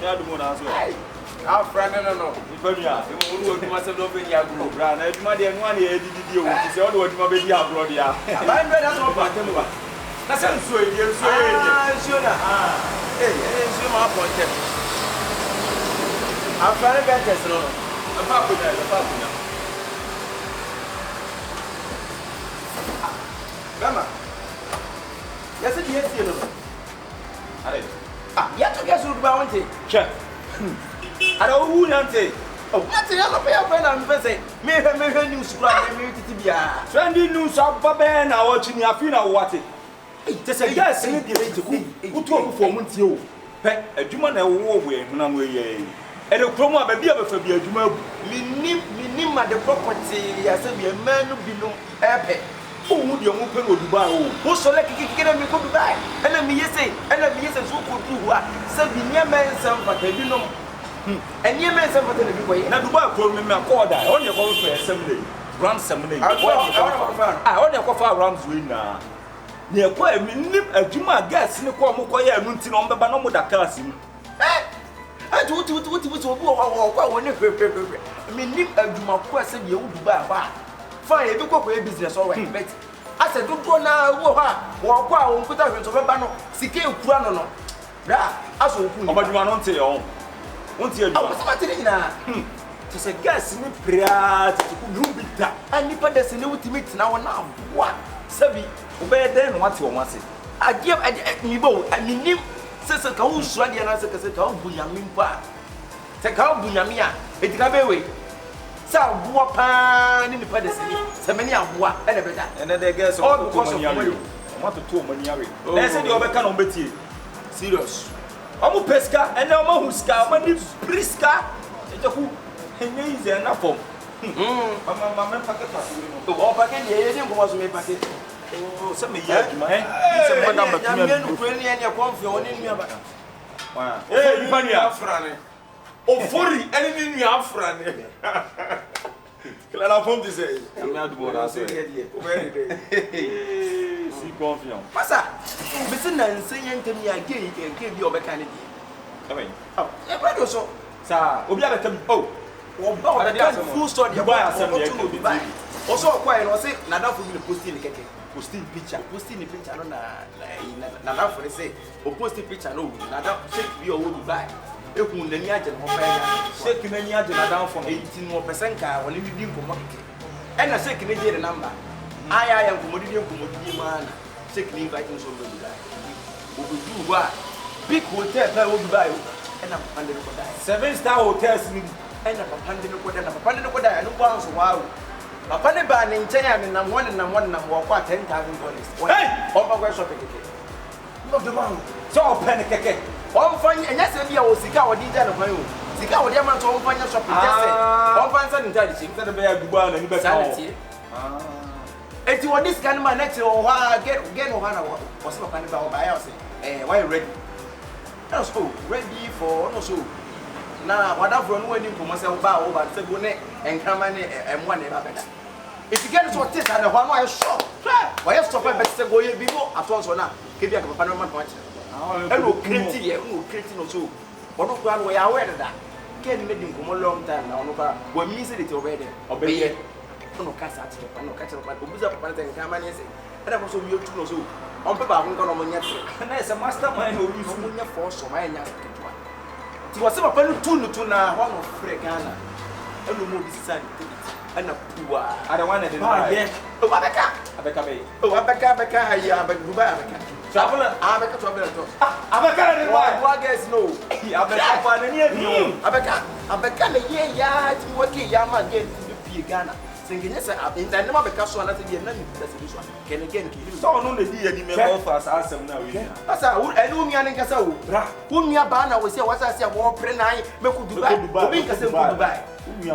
me adumo na so. Our friend no. Ifania. We will do myself no be ya group. Bra na aduma de no ane edidi o. Ti se o de aduma be di abroad ya. Ba ndo na so pa temu ba. Na se nsuo e nsuo e. Ah, nsuo na. Nsuo ma ponte. Our friend get us no. Apa kunya. Mama. Yes, it is here. Are. Ya to get so ba wonte. Che. Are o hu nante. Oh, what you go pay up and say. Me news kura me titi bia. Trendy news aba be na wo chi ni afi na wo ate. Te se gas ni di te ku. Utu obu fo mu ntie o. Pe adwuma na wo wo ehuna no ye. E de kromo aba bia be fa bia adwuma abu. Minim ma de property ya se bia manu binom epe. Owu de omu pe no Dubai o. Wo so le kikikire mi ko Dubai. Ena mi yese so ko du ho a se bi nyama nsam fata binom. Enye men nsam fata na bi boye. Na Dubai ko me accord I on the go for assembly. Ransom na. On the go for Rams we na. Ne ko minim adwuma gas ni ko mo ko ya anu nti no mbeba no mo Dakar sim. Ati wuti obi wo kwa ne hwehwehwe. Minim adwuma ko ase bi ewu Dubai ba. Fine, you go for a business all right. But I said, don't go now. Walk out and put out into a banner. Sike Kurano. Bra, as you but you are not say, oh, won't you? I was about now. To say, gas in the prayer to be that. I need to say, no, to meet now. What? Sabi, obey then what you want to say. I give me both. I mean, says a cow, Swadi and I said, Bunyamimpa. Take out Bunyamia. It can be away. Sa bua pa ni nipa de sini se meni aboa e na beta and then guess all because of money want to to money away na say the obeka na obetie serious omo pesca and na omo huska omo ni briska e jaku enye ize na form mama packet to o packet ye ye nko so me packet oh se me ye aduma se me na matuma ya me no kwani ya ne konfi oni nua ba wa nipa ni afrane Ofori any new Afran. Clara Pimp say, I'm not doing that. See confiance. Pasa, Mr. Nancy and me again can give you a candidate. Come in. Oh, everybody so. Sir, Obia tell me, oh, full story. You buy a buy. Also, quite was it, not for you to post in the cake. Posting picture no na for say, or posting picture no, na that shake you will buy. Eku nani aje no fa ya shake nani aje na down from 18% ka woni bi ko market e na shake ne je the number aya ya ko modi man shake ni invite so do that o do wa big hotel na o Dubai e na pande ko dai 7-star hotels ni e na pande ko dai no kwa so wa papa ne ba ne nchen ya ne nam wo kwa $10,000 hey o ba kwa shopping keke no the man so pen keke on fanya enya se bia o sika o DJ no fan o sika o dia man so on fanya shopping just on fan san ntadi chi se be ya Dubai na ni be ka eti o this kind man next o ha get no ha na o se papa ne ba o ba ya o se why ready no so ready for no so na wada for no wani ko mo se ba o ba se go ne enkama ne emwa ne ba beda if you get so tit and the one why shop why you stop be se go ye bi mo aton so na ke bia ka papa no man ko no creative no so ono kwa no ya aware da ken me din ko long time na ono kwa wa mi se de obey obey ono ka sa ti ono ka chero pa obuza papa na nka ma ne se era ko so mi otu no so on pe ba ko no mo nya na ese mastermind no use mo nya for so ma nya ketwa ti wase papa no tu na ho no free Ghana eno mo bi sisa ni ana puwa ada wana de o abeka be o abeka ya abeka Dubai abeka travel abeka to abeka ne wa guys no abeka fa ne ni abeka ne ye ya ti woki ya ma get bi Ghana singenya se abinda ne ma beka so na te bi na ni da se so ken again ki so no ne di ya ni me go fast asem na we na asa enu mi an nkasa wo bra wo mi aba na wo se wasa se wo pre na me ku Dubai obi nkasa ku Dubai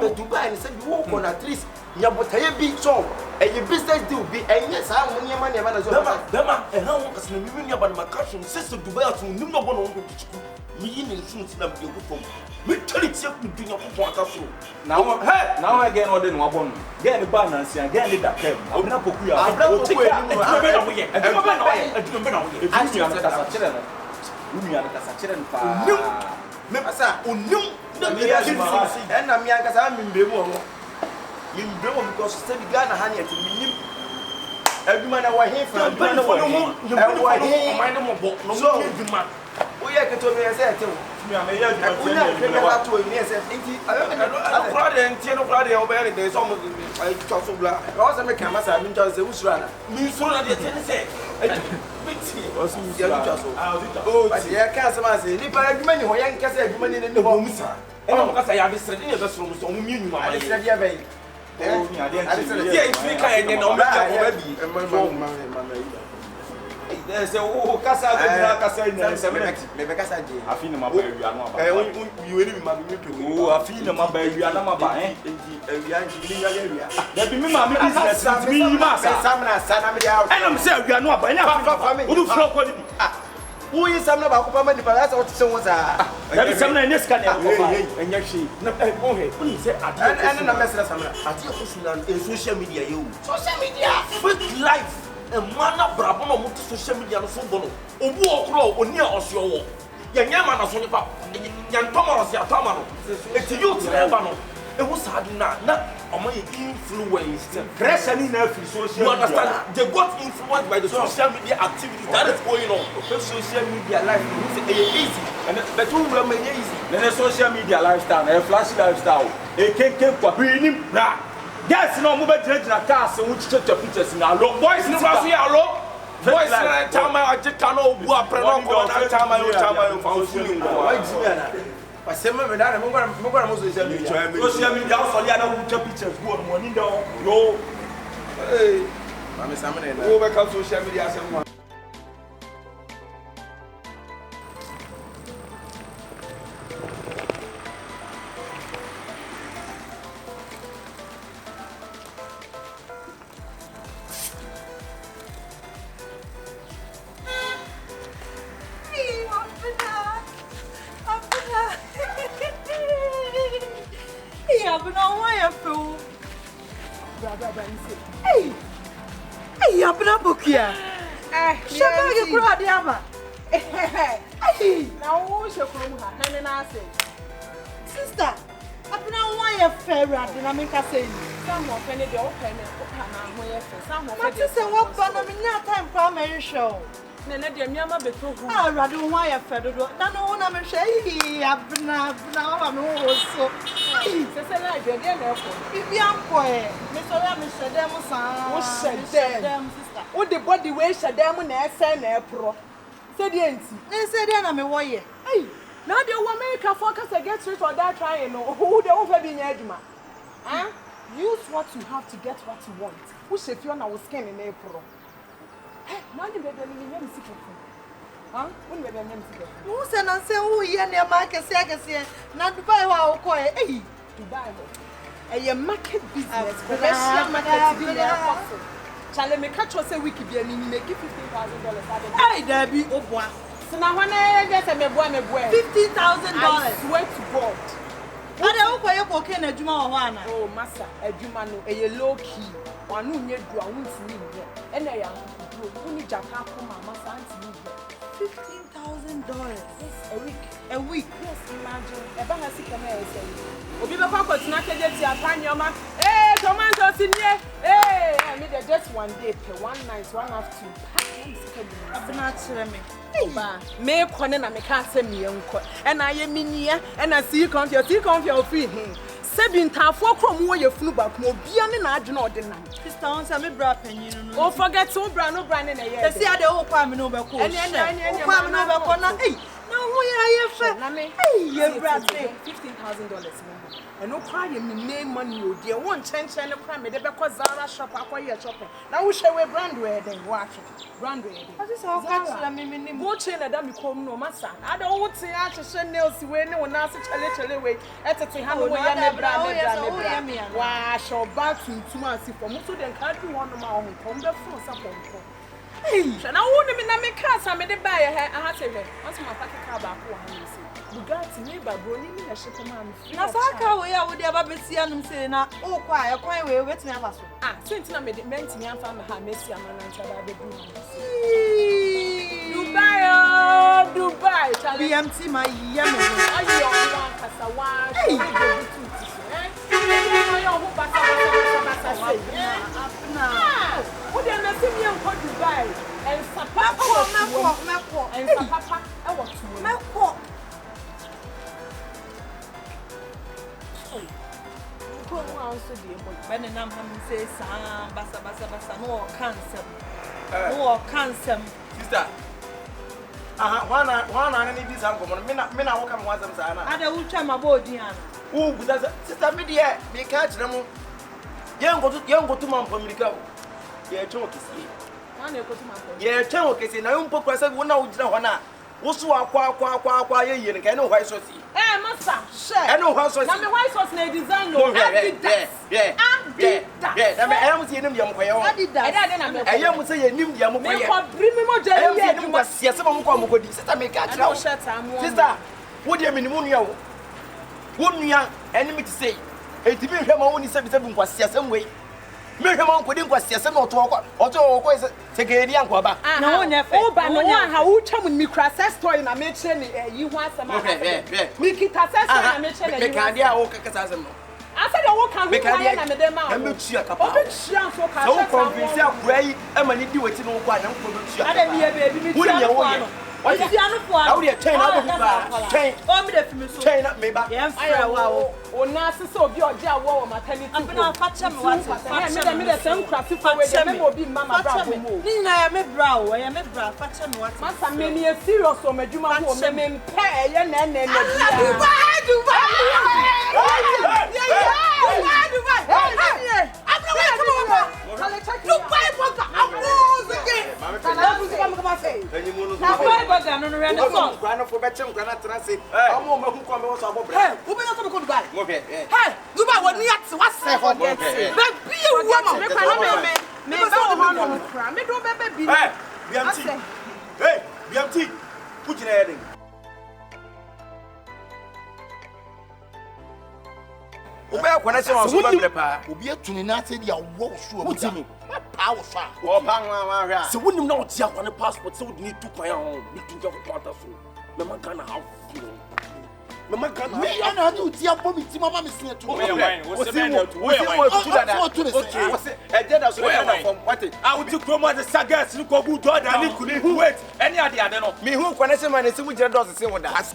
but Dubai ni say you work on at least nyabotaye bi so e business deal bi enye sa mo nyema na so dama e ha won kasna mi wi aba na makaso sister Dubai atu nim no bono won tichiku mi yi ni nsu ti na bi go fom mi tell it say ku dunya ko akaso now again order no abon get the balance and get the kem abna poku ya o take be na wo ye aduma be na wo ye aduma be na wo ye aduma na kasa chere no umi na kasa chere no pa Me asa onum na me ya and na me ankasa me mbemu ho. Me mbemu because say the Ghana ha ne atinim. Adwuma na wa he fa adwuma na wa he. E wa he man no mo no mo adwuma. O ye keto me say etewo. Me am ya adwuma. Una ke ka to me say enti I crowd enti no crowd e obere dey so mo I talk so bla. I say me kan masa me just say usura na. Me usura dey tell say. Osu usura. Oh, but ya kan sama say ni pa adwuma ni ho ya nkasa adwuma ni ne ho musa. E na mo kasa ya be srede ne be sro mo so mo mi nwuma. Ale srede ya be. Oh, mi ade enti. Yeah, it's me kan ne no me bi. There say oh kasa go kasa ina se me be kasa je afi na maba awia no aba you we ni ma me pe oh afi na maba awia na maba enti awia nji ni ya awia da bi me ma me business mi yi ma sa na sa na me ya ena me se awia no aba ina afi wo du fro ko ni bi wo yi sam na ba ko pa ma ni pa sa wo ti se wo sa da bi sam na ne ska na ko pa enya hwe na o he wo ni se ade na me se sam na ade ko sula social media yo social media fake life a man brabo no mutu social media no so bono obu okro oni a osio wo ye nyama na so nipa nyantomoro se atama no eti youth na no e hu sad na omo ye influence pressure ni na free social media you understand they got influenced by the social media activities that is going on social media life no say e easy and but who will make it easy na social media lifestyle na flash lifestyle e kenken kwa bi ni bra. Yes, no, move to the cars and which church pictures in our boys in Rossi. Boys, I tell my Jacano, who are pregnant, I tell my found you. I say, Madame, social media, also, the other pictures, who are money down. No, hey, I'm examining over social media. Hey, abna bokia. Shaba ge kura de ama. Hey, na wo she kuro mu ha. Na na say. Sister, abna why you fair rad na me ka say. Some of any de o pen o ka na ho ye fe. Some of it. But say what ba na me nya time kwa me show. Na de mi ama beto hu. Ah, rad why you fair do. Na no na me hwe abna wa me wo so. Say like de na e ko. Bibi ampo e. Me so ya me shedem san. Wo shedem sister. Wo the body we shedem na e say na e pro. Say de enti. Na say de na me wo ye. Hey. Now the woman can focus and get rich or that trying no. Who they won't be near you, huh? Use what you have to get what you want. Who should feel now skin in April? Hey, now the baby name is secret. Huh? When baby name is secret. Who said and say who here near market say not Dubai wa ko eh Dubai. A market business, commercial market business. Shall me catch us a week be and make $15,000 Hey, there be oh now when I get a me boy $15,000. I swear to God. But I hope you cocaine a juma one. Oh, massa, a juma no a low key. One who need to won't see me. And I am only Japan from my massa $15,000 a week. A week, yes, imagine. A bahasi can I say. Obi ba kwa snack get your panyoma. Hey, tomatoes in here. Hey, I made just 1 day per 1 night, 1 afternoon. I'm not sure me. Me kone na me ka se me enko. E na ye minia, e na see confio free him. Sebi ntafo krom wo ye funu ba kuma obia ne na adwena odena. Sister on say me bra panyin no. Oh forget to bra no bra ne na ye. Se ade wo kwa me no be ko. Ene kwa me no be ko na eh. Na wo ye fe. Na me. Eh ye bra say $15,000 mo. E no kwa ye me name money o de won chenchen ne kwa me de be ko Zara shop akoye shopping. Na wo hwe we brand we den wo ache. Brand we den. Ati say o ka tira me nim. Wo che na da me kom no masa. Ada wo te a hye nails we ne wo na se chele we. Etete ha no wo ya me Wow, show back to Tumasi for most of them can't do one of my own. Come the phone, support. Hey, and I wouldn't mean I make cars. I made a buy a hat. Once my pocket car back, you got to me by Brony, a ship man. Nasaka, we are with the Babisian and saying, oh, quiet, way, waiting at us. Ah, since I made it meant to me, I'm from Messi and I tried to do. You buy Dubai. BMT my yam. Ayo one kasawa. Hey. What do you see me in Dubai? And Sapapa, and Sapapa, I was Mako. When I'm say, Bassa, no cancer. Sister. One need this uncle. Mina walk and once I'm I don't try my body. Oh, sister, media, me catch them. Young go to Mount Pomerica. Yeah, talk is here. Yeah, talk is in a young poker. I won't know one. What's what? You can know why so see. Eh, master, share. I know how so. Now, my wife was a design. Yeah. I am seeing him young. I am saying him young. Bring me more jelly. You must see some more. Sister, make catch now. Sister, what do you mean? Wouldn't you enemy to say? It didn't have only 77 was some way. Miriam couldn't was some or talk or to take a young Quaba. No, but no one how come with me crass toy in a mention you want some. Make it a mention. I said, I won't come with I'm not sure. So convince you, Gray, and when you do it in all one, I don't be a baby. What is the other one? How do you turn out? Chain up me back. Yes, or Nasa so be your jail war, maternity. I'm going to fetch him once. I made a same crap to be Mamma Bravo. Nina, I am a brow, I am a brow, fetch him once. Master, maybe a serious or Meduma woman, pay and then. BMT, put your head in. When I say I will be a tuninated your war sure. What's in power? Or Bangla. So when you know what's on the passport, so we need to pay on between your partners. Mamma can have Mamma can me and I do tea up with Mamma is here to I would took from the sagas, look over to the wait. Any idea? I don't know. Me who connection man is with your daughter say what that.